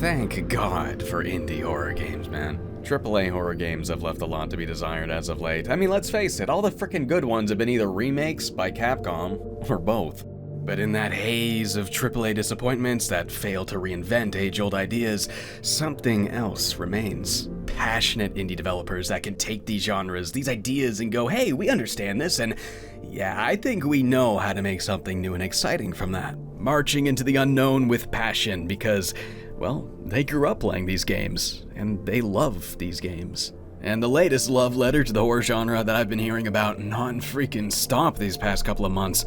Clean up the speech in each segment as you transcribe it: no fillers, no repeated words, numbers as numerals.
Thank God for indie horror games, man. AAA horror games have left a lot to be desired as of late. I mean, let's face it, all the frickin' good ones have been either remakes by Capcom, or both. But in that haze of AAA disappointments that fail to reinvent age-old ideas, something else remains. Passionate indie developers that can take these genres, these ideas, and go, hey, we understand this, and yeah, I think we know how to make something new and exciting from that. Marching into the unknown with passion because, well, they grew up playing these games, and they love these games. And the latest love letter to the horror genre that I've been hearing about non-freaking stop these past couple of months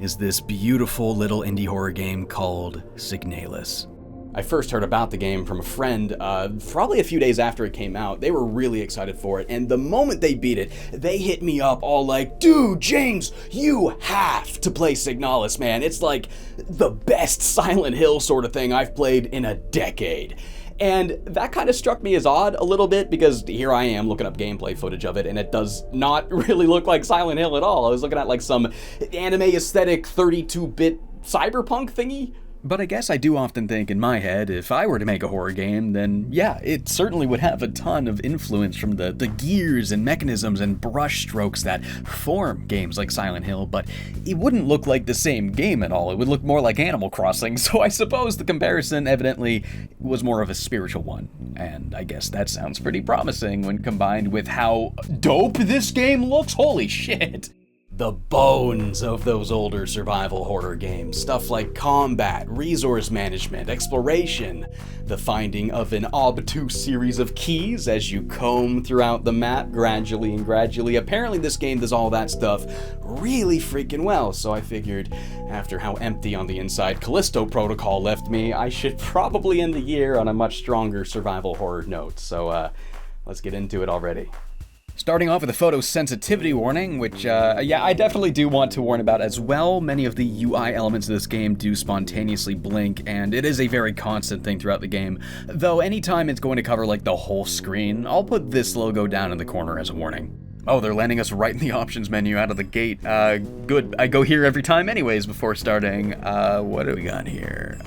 is this beautiful little indie horror game called SIGNALIS. I first heard about the game from a friend probably a few days after it came out. They were really excited for it, and the moment they beat it, they hit me up all like, dude, James, you have to play SIGNALIS, man. It's like the best Silent Hill sort of thing I've played in a decade. And that kind of struck me as odd a little bit because here I am looking up gameplay footage of it and it does not really look like Silent Hill at all. I was looking at like some anime aesthetic 32-bit cyberpunk thingy. But I guess I do often think in my head, if I were to make a horror game, then yeah, it certainly would have a ton of influence from the gears and mechanisms and brush strokes that form games like Silent Hill, but it wouldn't look like the same game at all. It would look more like Animal Crossing, so I suppose the comparison evidently was more of a spiritual one. And I guess that sounds pretty promising when combined with how dope this game looks. Holy shit! The bones of those older survival horror games, stuff like combat, resource management, exploration, the finding of an obtuse series of keys as you comb throughout the map gradually and gradually. Apparently this game does all that stuff really freaking well, so I figured after how empty on the inside Callisto Protocol left me, I should probably end the year on a much stronger survival horror note, so let's get into it already. Starting off with a photosensitivity warning, which, I definitely do want to warn about as well. Many of the UI elements of this game do spontaneously blink, and it is a very constant thing throughout the game. Though anytime it's going to cover, like, the whole screen, I'll put this logo down in the corner as a warning. Oh, they're landing us right in the options menu out of the gate. Good. I go here every time anyways before starting. What do we got here?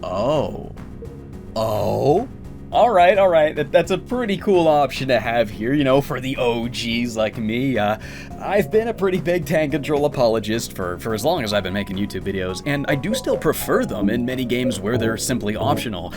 Oh. Alright, that's a pretty cool option to have here, you know, for the OGs like me. I've been a pretty big tank control apologist for as long as I've been making YouTube videos, and I do still prefer them in many games where they're simply optional.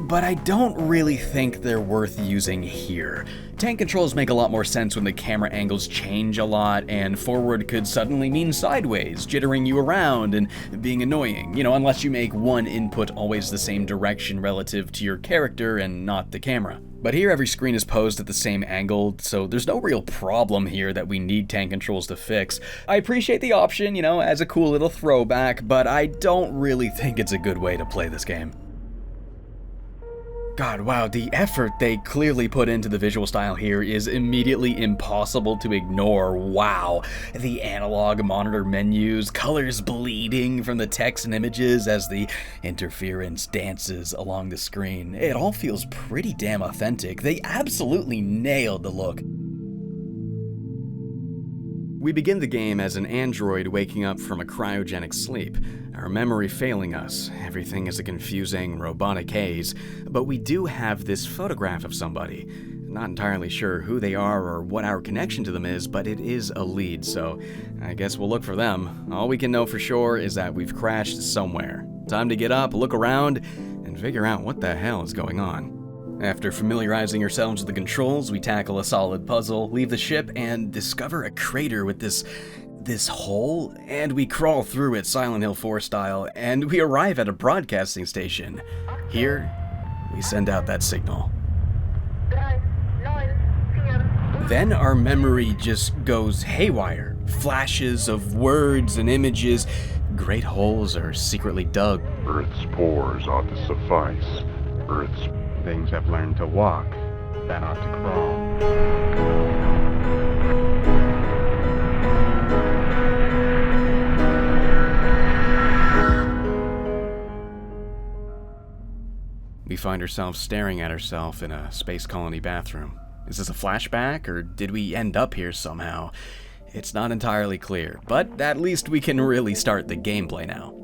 But I don't really think they're worth using here. Tank controls make a lot more sense when the camera angles change a lot, and forward could suddenly mean sideways, jittering you around and being annoying, you know, unless you make one input always the same direction relative to your character and not the camera. But here every screen is posed at the same angle, so there's no real problem here that we need tank controls to fix. I appreciate the option, you know, as a cool little throwback, but I don't really think it's a good way to play this game. God, wow, the effort they clearly put into the visual style here is immediately impossible to ignore. Wow. The analog monitor menus, colors bleeding from the text and images as the interference dances along the screen. It all feels pretty damn authentic. They absolutely nailed the look. We begin the game as an android waking up from a cryogenic sleep, our memory failing us. Everything is a confusing, robotic haze, but we do have this photograph of somebody. Not entirely sure who they are or what our connection to them is, but it is a lead, so I guess we'll look for them. All we can know for sure is that we've crashed somewhere. Time to get up, look around, and figure out what the hell is going on. After familiarizing ourselves with the controls, we tackle a solid puzzle, leave the ship, and discover a crater with this hole, and we crawl through it Silent Hill 4 style, and we arrive at a broadcasting station. Here, we send out that signal. Then our memory just goes haywire. Flashes of words and images. Great holes are secretly dug. Earth's pores ought to suffice. Earth's things have learned to walk, that ought to crawl. We find ourselves staring at ourselves in a space colony bathroom. Is this a flashback, or did we end up here somehow? It's not entirely clear, but at least we can really start the gameplay now.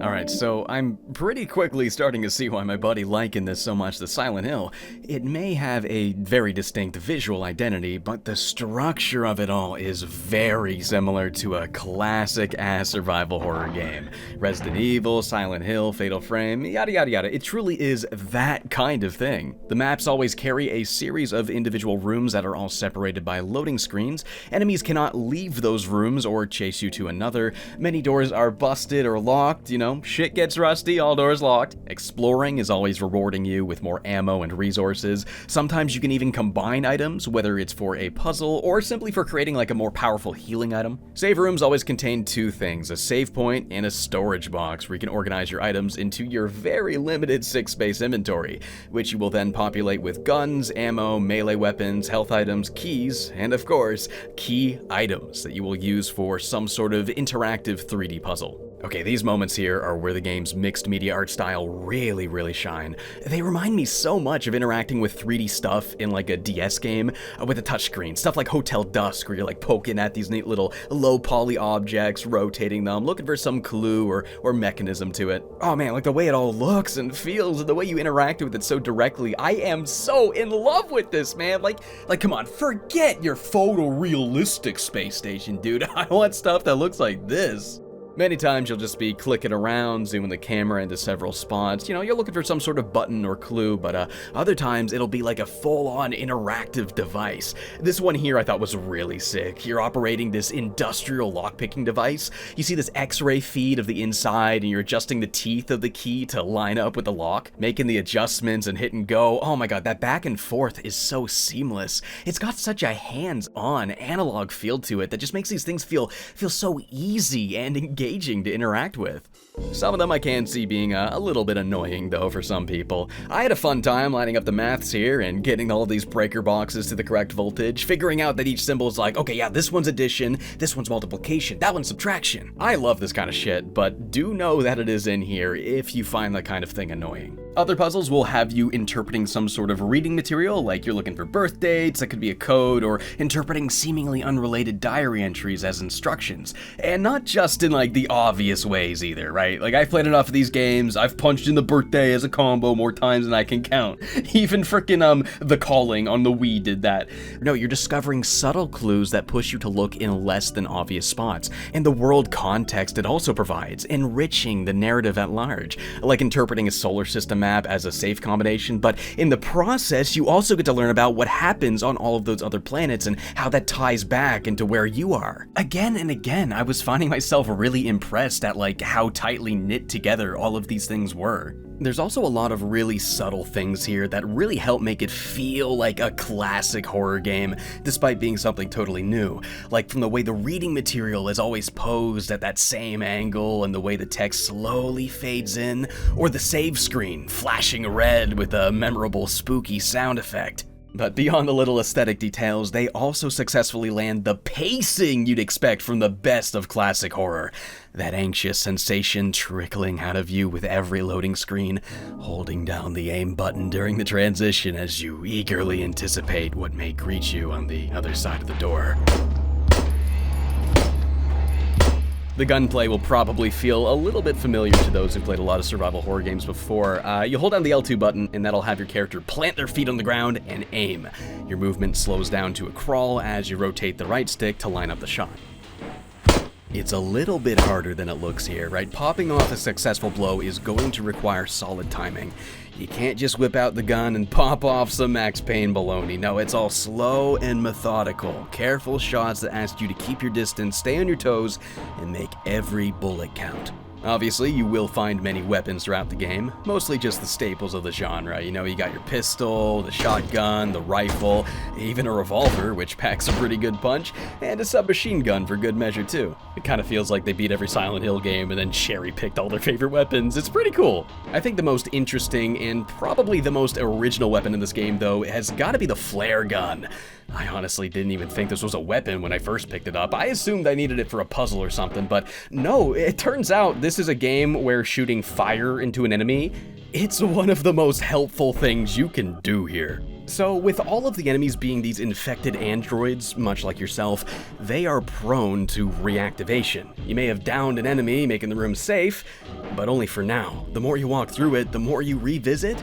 Alright, so I'm pretty quickly starting to see why my buddy likened this so much to Silent Hill. It may have a very distinct visual identity, but the structure of it all is very similar to a classic-ass survival horror game. Resident Evil, Silent Hill, Fatal Frame, yada yada yada. It truly is that kind of thing. The maps always carry a series of individual rooms that are all separated by loading screens. Enemies cannot leave those rooms or chase you to another. Many doors are busted or locked, you know, shit gets rusty, all doors locked. Exploring is always rewarding you with more ammo and resources. Sometimes you can even combine items, whether it's for a puzzle or simply for creating like a more powerful healing item. Save rooms always contain two things, a save point and a storage box where you can organize your items into your very limited 6-space inventory, which you will then populate with guns, ammo, melee weapons, health items, keys, and of course, key items that you will use for some sort of interactive 3D puzzle. Okay, these moments here are where the game's mixed media art style really shine. They remind me so much of interacting with 3D stuff in like a DS game with a touchscreen. Stuff like Hotel Dusk, where you're like poking at these neat little low poly objects, rotating them, looking for some clue or mechanism to it. Oh man, like the way it all looks and feels and the way you interact with it so directly. I am so in love with this, man. Like come on, forget your photorealistic space station, dude. I want stuff that looks like this. Many times you'll just be clicking around, zooming the camera into several spots. You know, you're looking for some sort of button or clue, but other times it'll be like a full-on interactive device. This one here I thought was really sick. You're operating this industrial lockpicking device. You see this X-ray feed of the inside, and you're adjusting the teeth of the key to line up with the lock, making the adjustments and hit and go. Oh my god, that back and forth is so seamless. It's got such a hands-on analog feel to it that just makes these things feel so easy and engaging to interact with. Some of them I can see being a little bit annoying though for some people. I had a fun time lining up the maths here and getting all of these breaker boxes to the correct voltage, figuring out that each symbol is like, okay, yeah, this one's addition, this one's multiplication, that one's subtraction. I love this kind of shit, but do know that it is in here if you find that kind of thing annoying. Other puzzles will have you interpreting some sort of reading material, like you're looking for birth dates, that could be a code, or interpreting seemingly unrelated diary entries as instructions. And not just in like the obvious ways either, right? Like I've played enough of these games, I've punched in the birthday as a combo more times than I can count. Even frickin' The Calling on the Wii did that. No, you're discovering subtle clues that push you to look in less than obvious spots, and the world context it also provides, enriching the narrative at large, like interpreting a solar system map as a safe combination, but in the process you also get to learn about what happens on all of those other planets and how that ties back into where you are. Again and again, I was finding myself really impressed at like how tightly knit together all of these things were. There's also a lot of really subtle things here that really help make it feel like a classic horror game, despite being something totally new. Like from the way the reading material is always posed at that same angle and the way the text slowly fades in, or the save screen flashing red with a memorable spooky sound effect. But beyond the little aesthetic details, they also successfully land the pacing you'd expect from the best of classic horror. That anxious sensation trickling out of you with every loading screen, holding down the aim button during the transition as you eagerly anticipate what may greet you on the other side of the door. The gunplay will probably feel a little bit familiar to those who've played a lot of survival horror games before. You hold down the L2 button and that'll have your character plant their feet on the ground and aim. Your movement slows down to a crawl as you rotate the right stick to line up the shot. It's a little bit harder than it looks here, right? Popping off a successful blow is going to require solid timing. You can't just whip out the gun and pop off some Max Payne baloney. No, it's all slow and methodical. Careful shots that ask you to keep your distance, stay on your toes, and make every bullet count. Obviously, you will find many weapons throughout the game, mostly just the staples of the genre. You know, you got your pistol, the shotgun, the rifle, even a revolver, which packs a pretty good punch, and a submachine gun for good measure too. It kind of feels like they beat every Silent Hill game and then cherry-picked all their favorite weapons. It's pretty cool. I think the most interesting and probably the most original weapon in this game, though, has got to be the flare gun. I honestly didn't even think this was a weapon when I first picked it up. I assumed I needed it for a puzzle or something, but no, it turns out this is a game where shooting fire into an enemy, it's one of the most helpful things you can do here. So with all of the enemies being these infected androids, much like yourself, they are prone to reactivation. You may have downed an enemy, making the room safe, but only for now. The more you walk through it, the more you revisit,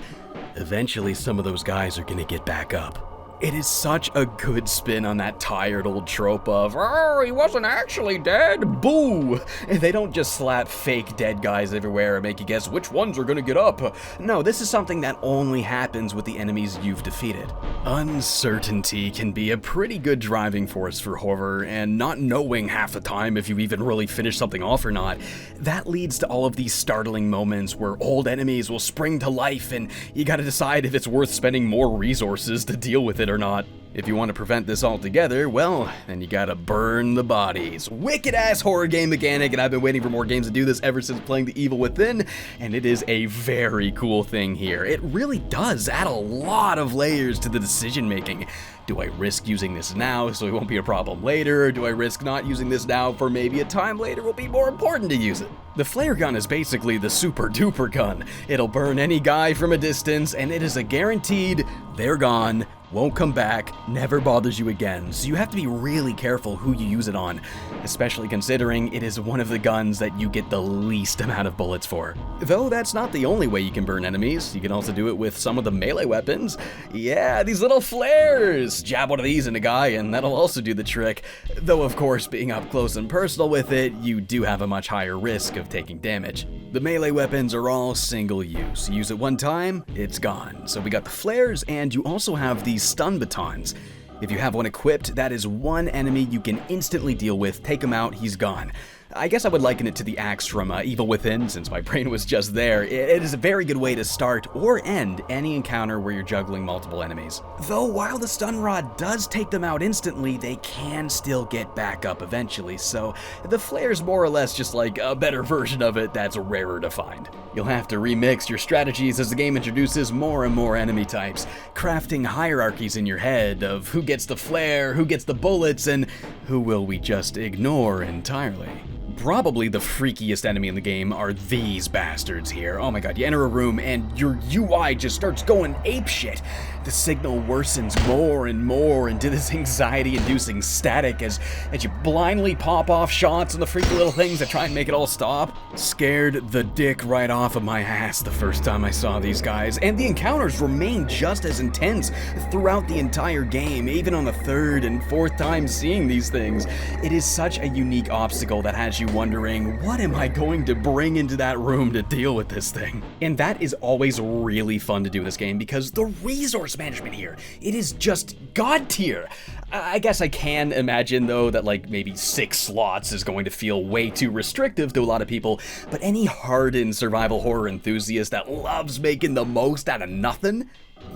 eventually some of those guys are gonna get back up. It is such a good spin on that tired old trope of, oh, he wasn't actually dead, boo! And they don't just slap fake dead guys everywhere and make you guess which ones are gonna get up. No, this is something that only happens with the enemies you've defeated. Uncertainty can be a pretty good driving force for horror, and not knowing half the time if you even really finish something off or not, that leads to all of these startling moments where old enemies will spring to life and you gotta decide if it's worth spending more resources to deal with it or not. If you want to prevent this altogether, well, then you gotta burn the bodies. Wicked ass horror game mechanic, and I've been waiting for more games to do this ever since playing The Evil Within, and it is a very cool thing here. It really does add a lot of layers to the decision making. Do I risk using this now so it won't be a problem later, or do I risk not using this now for maybe a time later will be more important to use it? The flare gun is basically the super duper gun. It'll burn any guy from a distance, and it is a guaranteed, they're gone, won't come back, never bothers you again, so you have to be really careful who you use it on, especially considering it is one of the guns that you get the least amount of bullets for. Though that's not the only way you can burn enemies, you can also do it with some of the melee weapons. Yeah, these little flares! Jab one of these in a guy and that'll also do the trick, though of course being up close and personal with it, you do have a much higher risk of taking damage. The melee weapons are all single use. You use it one time, it's gone. So we got the flares, and you also have these stun batons. If you have one equipped, that is one enemy you can instantly deal with, take him out, he's gone. I guess I would liken it to the axe from Evil Within, since my brain was just there. It is a very good way to start or end any encounter where you're juggling multiple enemies. Though while the stun rod does take them out instantly, they can still get back up eventually, so the flare's more or less just like a better version of it that's rarer to find. You'll have to remix your strategies as the game introduces more and more enemy types, crafting hierarchies in your head of who gets the flare, who gets the bullets, and who will we just ignore entirely. Probably the freakiest enemy in the game are these bastards here. Oh my god, you enter a room and your UI just starts going apeshit. The signal worsens more and more into this anxiety-inducing static as you blindly pop off shots on the freaky little things that try and make it all stop. Scared the dick right off of my ass the first time I saw these guys, and the encounters remain just as intense throughout the entire game, even on the third and fourth time seeing these things. It is such a unique obstacle that has you wondering, what am I going to bring into that room to deal with this thing? And that is always really fun to do in this game because the resource management here, it is just god tier. I guess I can imagine though that like maybe 6 slots is going to feel way too restrictive to a lot of people, but any hardened survival horror enthusiast that loves making the most out of nothing,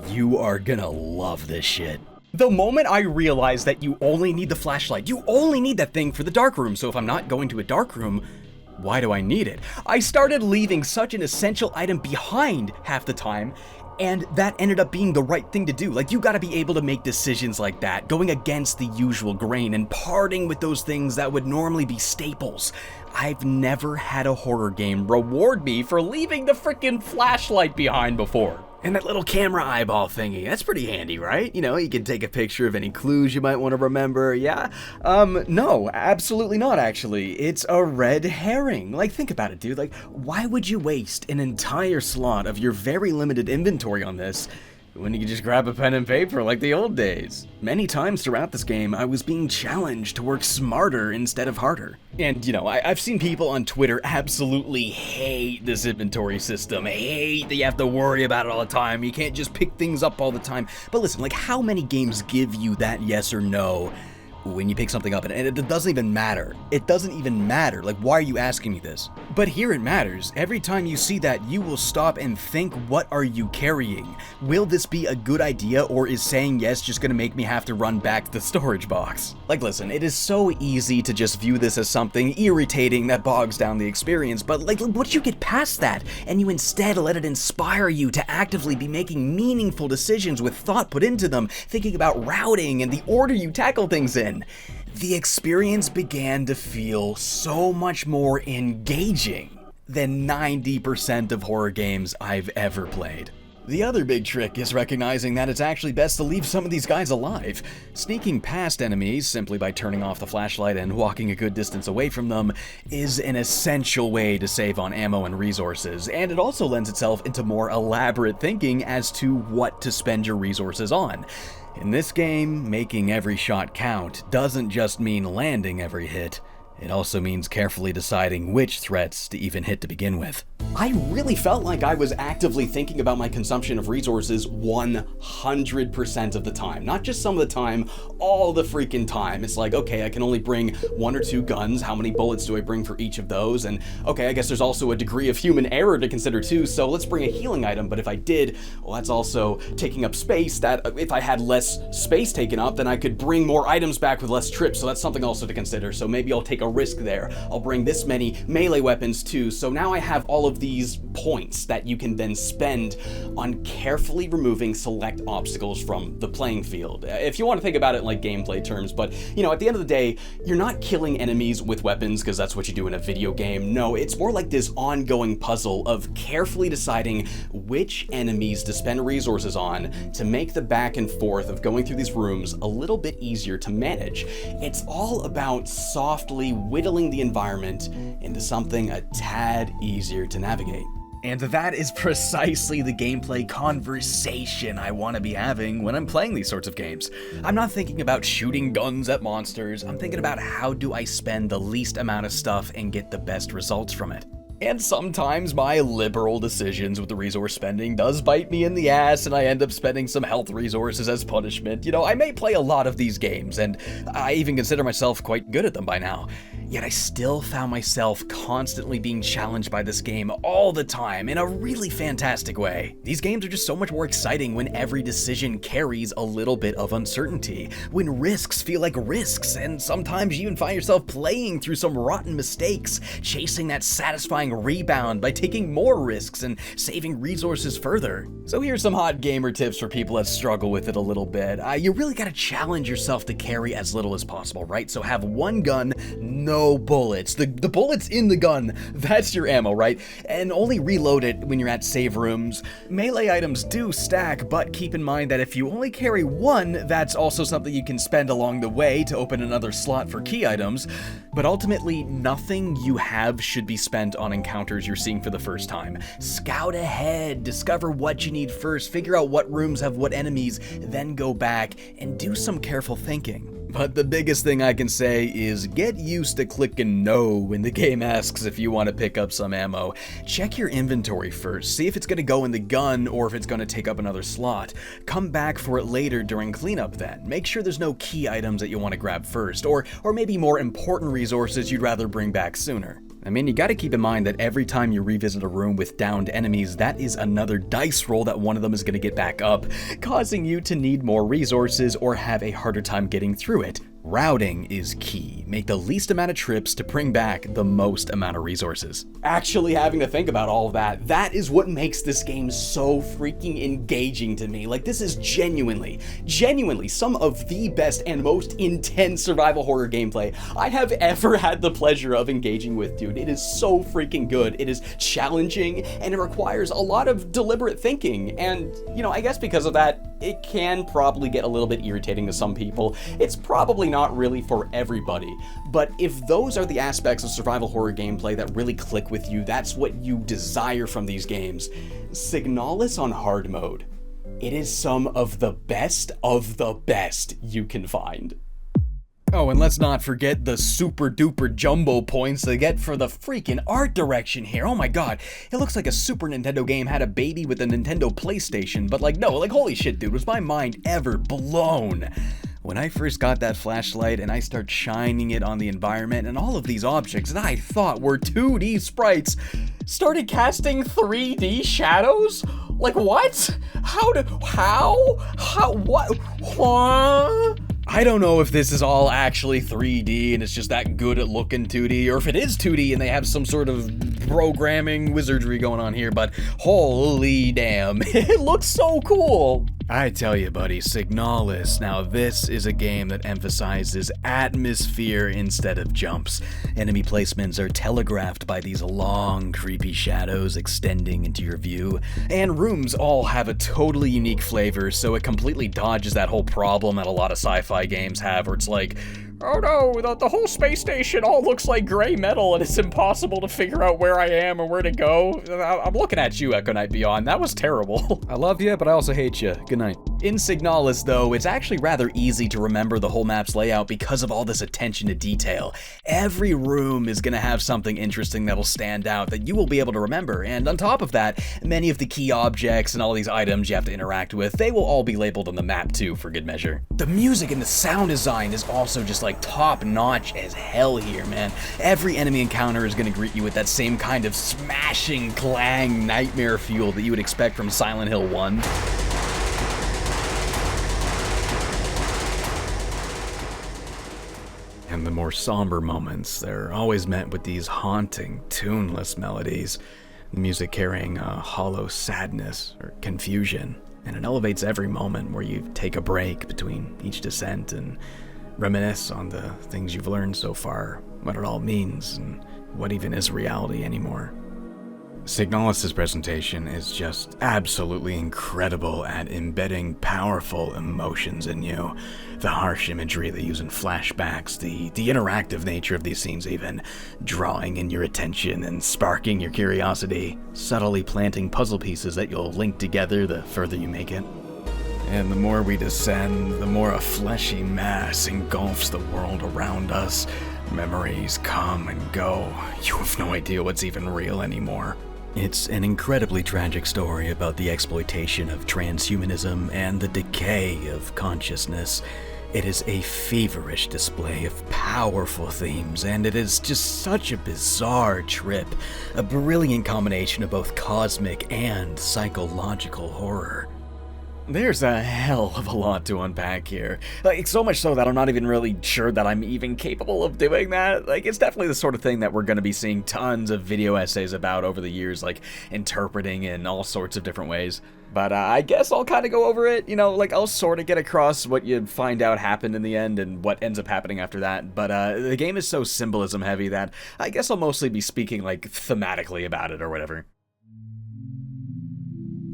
you are gonna love this shit. The moment I realized that you only need the flashlight, you only need that thing for the dark room, so if I'm not going to a dark room, why do I need it? I started leaving such an essential item behind half the time, and that ended up being the right thing to do. Like, you gotta be able to make decisions like that, going against the usual grain and parting with those things that would normally be staples. I've never had a horror game reward me for leaving the frickin' flashlight behind before. And that little camera eyeball thingy, that's pretty handy, right? You know, you can take a picture of any clues you might want to remember, yeah? No, absolutely not, actually. It's a red herring. Like, think about it, dude. Like, why would you waste an entire slot of your very limited inventory on this when you could just grab a pen and paper like the old days? Many times throughout this game, I was being challenged to work smarter instead of harder. And, you know, I've seen people on Twitter absolutely hate this inventory system, hate that you have to worry about it all the time, you can't just pick things up all the time. But listen, like, how many games give you that yes or no when you pick something up, and it doesn't even matter. It doesn't even matter. Like, why are you asking me this? But here it matters. Every time you see that, you will stop and think, what are you carrying? Will this be a good idea, or is saying yes just gonna make me have to run back to the storage box? Like, listen, it is so easy to just view this as something irritating that bogs down the experience, but like, once you get past that, and you instead let it inspire you to actively be making meaningful decisions with thought put into them, thinking about routing and the order you tackle things in, the experience began to feel so much more engaging than 90% of horror games I've ever played. The other big trick is recognizing that it's actually best to leave some of these guys alive. Sneaking past enemies simply by turning off the flashlight and walking a good distance away from them is an essential way to save on ammo and resources, and it also lends itself into more elaborate thinking as to what to spend your resources on. In this game, making every shot count doesn't just mean landing every hit. It also means carefully deciding which threats to even hit to begin with. I really felt like I was actively thinking about my consumption of resources 100% of the time. Not just some of the time, all the freaking time. It's like, okay, I can only bring 1 or 2 guns. How many bullets do I bring for each of those? And okay, I guess there's also a degree of human error to consider too, so let's bring a healing item. But if I did, well, that's also taking up space. That if I had less space taken up, then I could bring more items back with less trips. So that's something also to consider. So maybe I'll take a risk there. I'll bring this many melee weapons too. So now I have all of these points that you can then spend on carefully removing select obstacles from the playing field. If you want to think about it in like gameplay terms, but you know, at the end of the day, you're not killing enemies with weapons because that's what you do in a video game. No, it's more like this ongoing puzzle of carefully deciding which enemies to spend resources on to make the back and forth of going through these rooms a little bit easier to manage. It's all about softly whittling the environment into something a tad easier to navigate. And that is precisely the gameplay conversation I want to be having when I'm playing these sorts of games. I'm not thinking about shooting guns at monsters, I'm thinking about how do I spend the least amount of stuff and get the best results from it. And sometimes my liberal decisions with the resource spending does bite me in the ass and I end up spending some health resources as punishment. You know, I may play a lot of these games and I even consider myself quite good at them by now. Yet I still found myself constantly being challenged by this game all the time in a really fantastic way. These games are just so much more exciting when every decision carries a little bit of uncertainty, when risks feel like risks, and sometimes you even find yourself playing through some rotten mistakes, chasing that satisfying rebound by taking more risks and saving resources further. So here's some hot gamer tips for people that struggle with it a little bit. You really gotta challenge yourself to carry as little as possible, right? So have one gun, no bullets. The bullets in the gun, that's your ammo, right? And only reload it when you're at save rooms. Melee items do stack, but keep in mind that if you only carry one, that's also something you can spend along the way to open another slot for key items. But ultimately, nothing you have should be spent on encounters you're seeing for the first time. Scout ahead, discover what you need first, figure out what rooms have what enemies, then go back and do some careful thinking. But the biggest thing I can say is get used to clicking no when the game asks if you want to pick up some ammo. Check your inventory first, see if it's going to go in the gun or if it's going to take up another slot. Come back for it later during cleanup then. Make sure there's no key items that you want to grab first, or maybe more important resources you'd rather bring back sooner. I mean, you gotta keep in mind that every time you revisit a room with downed enemies, that is another dice roll that one of them is gonna get back up, causing you to need more resources or have a harder time getting through it. Routing is key. Make the least amount of trips to bring back the most amount of resources. Actually having to think about all of that is what makes this game so freaking engaging to me. Like, this is genuinely some of the best and most intense survival horror gameplay I have ever had the pleasure of engaging with, dude. It is so freaking good. It is challenging and it requires a lot of deliberate thinking. And, you know, I guess because of that, it can probably get a little bit irritating to some people. It's probably not really for everybody, but if those are the aspects of survival horror gameplay that really click with you, that's what you desire from these games. SIGNALIS on hard mode. It is some of the best you can find. Oh, and let's not forget the super duper jumbo points they get for the freaking art direction here. Oh my god, it looks like a Super Nintendo game had a baby with a Nintendo PlayStation, but like, no, like, holy shit, dude, was my mind ever blown? When I first got that flashlight and I start shining it on the environment and all of these objects that I thought were 2D sprites started casting 3D shadows? Like, what? What? I don't know if this is all actually 3D and it's just that good at looking 2D, or if it is 2D and they have some sort of programming wizardry going on here, but holy damn, it looks so cool. I tell you, buddy, Signalis. Now, this is a game that emphasizes atmosphere instead of jumps. Enemy placements are telegraphed by these long, creepy shadows extending into your view, and rooms all have a totally unique flavor, so it completely dodges that whole problem that a lot of sci-fi games have, where it's like, oh no, the whole space station all looks like gray metal and it's impossible to figure out where I am or where to go. I'm looking at you, Echo Knight Beyond. That was terrible. I love you, but I also hate you. Good night. In Signalis, though, it's actually rather easy to remember the whole map's layout because of all this attention to detail. Every room is going to have something interesting that'll stand out that you will be able to remember, and on top of that, many of the key objects and all these items you have to interact with, they will all be labeled on the map too, for good measure. The music and the sound design is also just like top-notch as hell here, man. Every enemy encounter is going to greet you with that same kind of smashing clang nightmare fuel that you would expect from Silent Hill 1. And the more somber moments, they're always met with these haunting, tuneless melodies, the music carrying a hollow sadness or confusion, and it elevates every moment where you take a break between each descent and reminisce on the things you've learned so far, what it all means, and what even is reality anymore. Signalis' presentation is just absolutely incredible at embedding powerful emotions in you. The harsh imagery they use in flashbacks, the interactive nature of these scenes even, drawing in your attention and sparking your curiosity, subtly planting puzzle pieces that you'll link together the further you make it. And the more we descend, the more a fleshy mass engulfs the world around us. Memories come and go. You have no idea what's even real anymore. It's an incredibly tragic story about the exploitation of transhumanism and the decay of consciousness. It is a feverish display of powerful themes, and it is just such a bizarre trip, a brilliant combination of both cosmic and psychological horror. There's a hell of a lot to unpack here. Like, so much so that I'm not even really sure that I'm even capable of doing that. Like, it's definitely the sort of thing that we're going to be seeing tons of video essays about over the years, like interpreting in all sorts of different ways. But I guess I'll kind of go over it, you know, like I'll sort of get across what you find out happened in the end and what ends up happening after that. But the game is so symbolism heavy that I guess I'll mostly be speaking like thematically about it or whatever.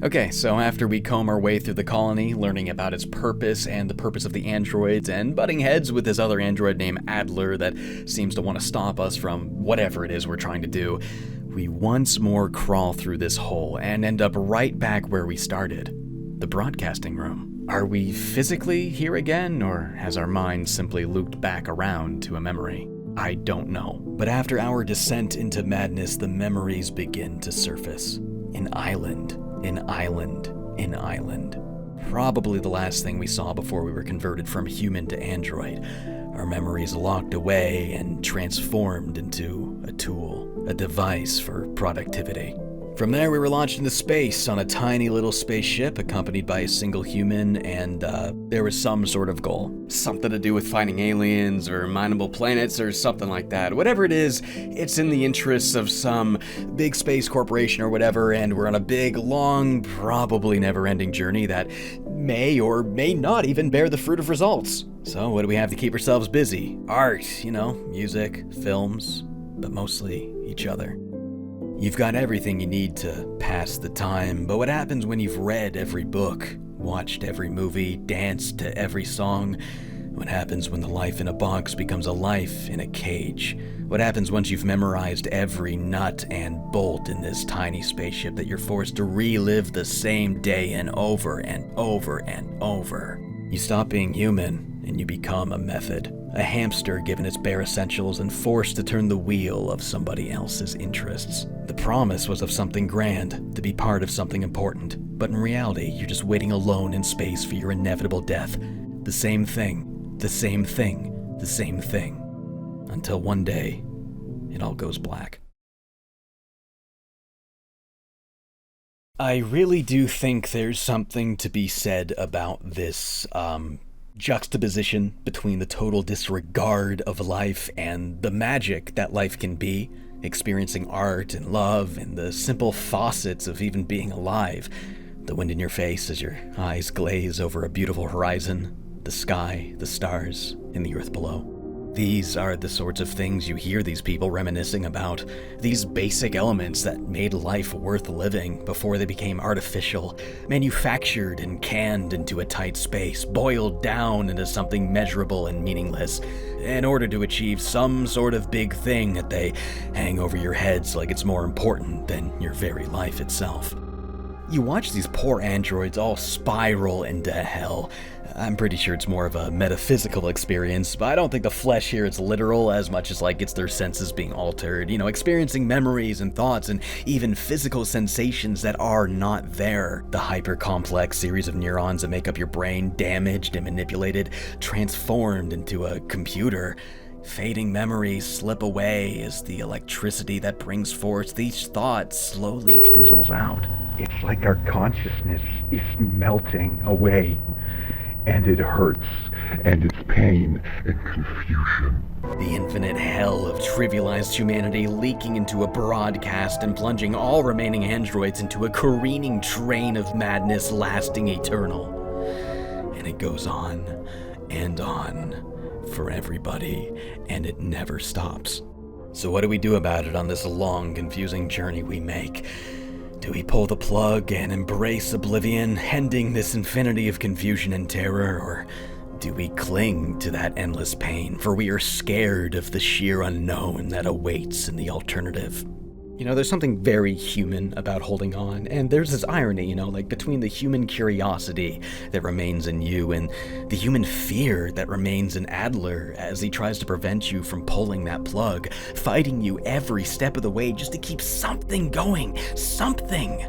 Okay, so after we comb our way through the colony, learning about its purpose and the purpose of the androids, and butting heads with this other android named Adler that seems to want to stop us from whatever it is we're trying to do, we once more crawl through this hole and end up right back where we started, the broadcasting room. Are we physically here again, or has our mind simply looped back around to a memory? I don't know. But after our descent into madness, the memories begin to surface. An island. Probably the last thing we saw before we were converted from human to android. Our memories locked away and transformed into a tool, a device for productivity. From there, we were launched into space on a tiny little spaceship accompanied by a single human, and there was some sort of goal. Something to do with finding aliens or mineable planets or something like that. Whatever it is, it's in the interests of some big space corporation or whatever, and we're on a big, long, probably never-ending journey that may or may not even bear the fruit of results. So what do we have to keep ourselves busy? Art, you know, music, films, but mostly each other. You've got everything you need to pass the time, but what happens when you've read every book, watched every movie, danced to every song? What happens when the life in a box becomes a life in a cage? What happens once you've memorized every nut and bolt in this tiny spaceship that you're forced to relive the same day and over and over and over? You stop being human and you become a method. A hamster given its bare essentials and forced to turn the wheel of somebody else's interests. The promise was of something grand, to be part of something important, but in reality, you're just waiting alone in space for your inevitable death. The same thing, the same thing, the same thing. Until one day, it all goes black. I really do think there's something to be said about this, juxtaposition between the total disregard of life and the magic that life can be, experiencing art and love and the simple faucets of even being alive. The wind in your face as your eyes glaze over a beautiful horizon, the sky, the stars, and the earth below. These are the sorts of things you hear these people reminiscing about, these basic elements that made life worth living before they became artificial, manufactured and canned into a tight space, boiled down into something measurable and meaningless, in order to achieve some sort of big thing that they hang over your heads like it's more important than your very life itself. You watch these poor androids all spiral into hell. I'm pretty sure it's more of a metaphysical experience, but I don't think the flesh here is literal as much as like it's their senses being altered, experiencing memories and thoughts and even physical sensations that are not there. The hyper-complex series of neurons that make up your brain damaged and manipulated, transformed into a computer. Fading memories slip away as the electricity that brings forth these thoughts slowly fizzles out. It's like our consciousness is melting away, and it hurts, and it's pain and confusion. The infinite hell of trivialized humanity leaking into a broadcast and plunging all remaining androids into a careening train of madness lasting eternal. And it goes on for everybody, and it never stops. So what do we do about it on this long, confusing journey we make? Do we pull the plug and embrace oblivion, ending this infinity of confusion and terror, or do we cling to that endless pain, for we are scared of the sheer unknown that awaits in the alternative? There's something very human about holding on, and there's this irony, like between the human curiosity that remains in you and the human fear that remains in Adler as he tries to prevent you from pulling that plug, fighting you every step of the way just to keep something going, something,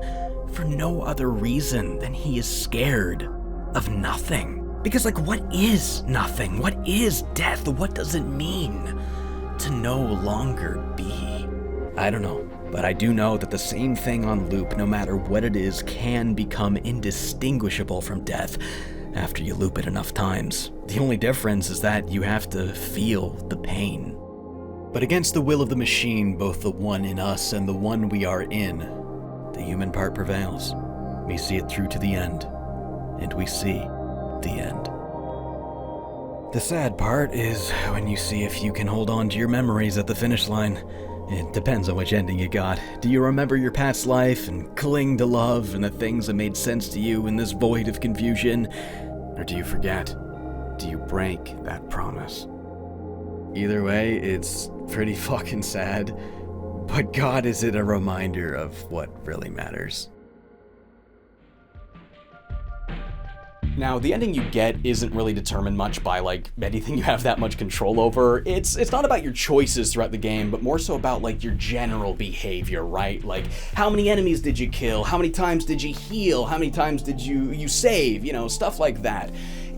for no other reason than he is scared of nothing. Because, what is nothing? What is death? What does it mean to no longer be? I don't know. But I do know that the same thing on loop, no matter what it is, can become indistinguishable from death after you loop it enough times. The only difference is that you have to feel the pain. But against the will of the machine, both the one in us and the one we are in, the human part prevails. We see it through to the end, and we see the end. The sad part is when you see if you can hold on to your memories at the finish line. It depends on which ending you got. Do you remember your past life and cling to love and the things that made sense to you in this void of confusion? Or do you forget? Do you break that promise? Either way, it's pretty fucking sad. But God, is it a reminder of what really matters? Now, the ending you get isn't really determined much by, anything you have that much control over. It's not about your choices throughout the game, but more so about, your general behavior, right? How many enemies did you kill? How many times did you heal? How many times did you save? Stuff like that.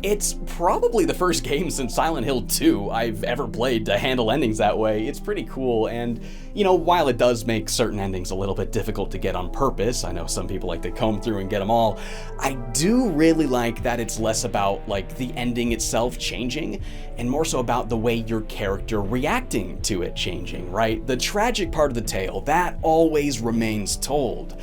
It's probably the first game since Silent Hill 2 I've ever played to handle endings that way. It's pretty cool, and, while it does make certain endings a little bit difficult to get on purpose, I know some people like to comb through and get them all, I do really like that it's less about, the ending itself changing, and more so about the way your character reacting to it changing, right? The tragic part of the tale, that always remains told,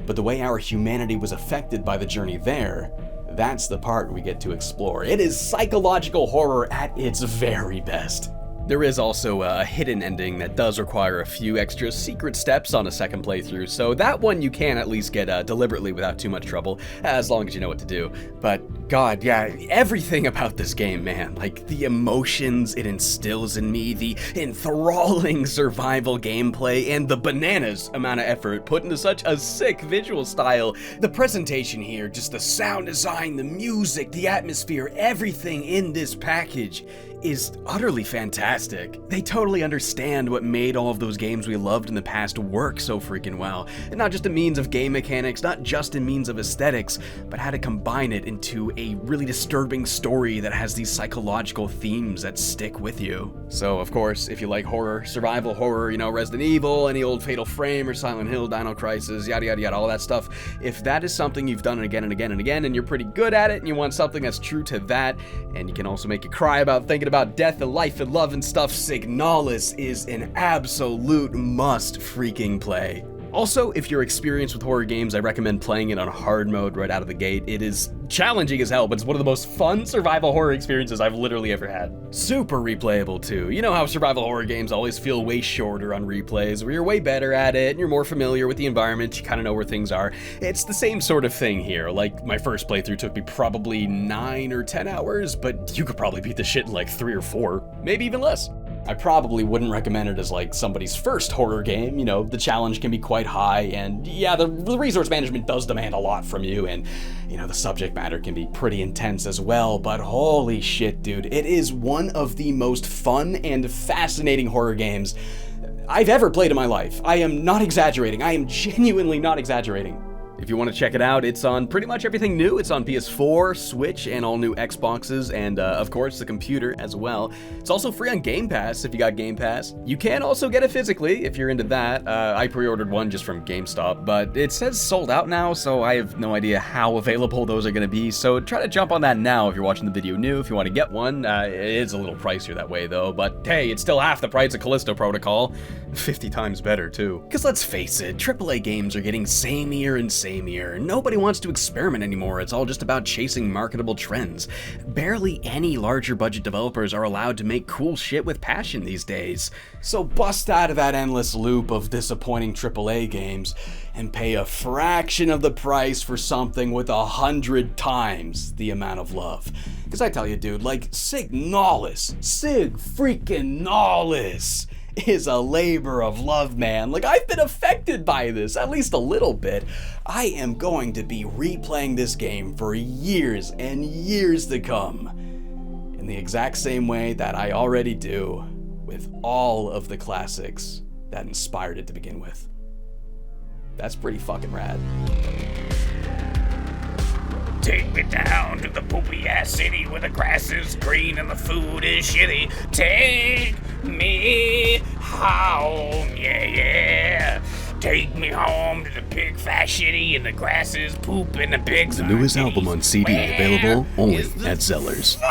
but the way our humanity was affected by the journey there, that's the part we get to explore. It is psychological horror at its very best. There is also a hidden ending that does require a few extra secret steps on a second playthrough, so that one you can at least get deliberately without too much trouble, as long as you know what to do. But God, yeah, everything about this game, man, the emotions it instills in me, the enthralling survival gameplay, and the bananas amount of effort put into such a sick visual style. The presentation here, just the sound design, the music, the atmosphere, everything in this package is utterly fantastic. They totally understand what made all of those games we loved in the past work so freaking well. And not just a means of game mechanics, not just a means of aesthetics, but how to combine it into a really disturbing story that has these psychological themes that stick with you. So, of course, if you like horror, survival horror, Resident Evil, any old Fatal Frame or Silent Hill, Dino Crisis, yada yada yada, all that stuff, if that is something you've done again and again and again, and you're pretty good at it, and you want something that's true to that, and you can also make you cry about thinking about death and life and love and stuff, SIGNALIS is an absolute must freaking play. Also, if you're experienced with horror games, I recommend playing it on hard mode right out of the gate. It is challenging as hell, but it's one of the most fun survival horror experiences I've literally ever had. Super replayable too. You know how survival horror games always feel way shorter on replays, where you're way better at it, and you're more familiar with the environment, you kind of know where things are. It's the same sort of thing here. Like, my first playthrough took me probably 9 or 10 hours, but you could probably beat the shit in like 3 or 4, maybe even less. I probably wouldn't recommend it as like somebody's first horror game. You know, the challenge can be quite high, and yeah, the resource management does demand a lot from you, and you know, the subject matter can be pretty intense as well, but holy shit, dude, it is one of the most fun and fascinating horror games I've ever played in my life. I am not exaggerating. I am genuinely not exaggerating. If you want to check it out, it's on pretty much everything new. It's on PS4, Switch, and all new Xboxes, and of course the computer as well. It's also free on Game Pass if you got Game Pass. You can also get it physically if you're into that. I pre-ordered one just from GameStop, but it says sold out now, so I have no idea how available those are going to be. So try to jump on that now if you're watching the video new. If you want to get one, it is a little pricier that way though, but hey, it's still half the price of Callisto Protocol. 50 times better too. Because let's face it, AAA games are getting sameier and sameier. Nobody wants to experiment anymore. It's all just about chasing marketable trends. Barely any larger budget developers are allowed to make cool shit with passion these days. So bust out of that endless loop of disappointing AAA games and pay a fraction of the price for something with 100 times the amount of love. Because I tell you, dude, like SIGNALIS, Sig-freaking-nalis is a labor of love, man. Like, I've been affected by this, at least a little bit. I am going to be replaying this game for years and years to come, in the exact same way that I already do with all of the classics that inspired it to begin with. That's pretty fucking rad. Take me down to the poopy ass city where the grass is green and the food is shitty. Take me home, yeah, yeah. Take me home to the big fat shitty and the grass is poop and the pigs The are newest titties. album on CD Where available only is the at Zellers. fuck?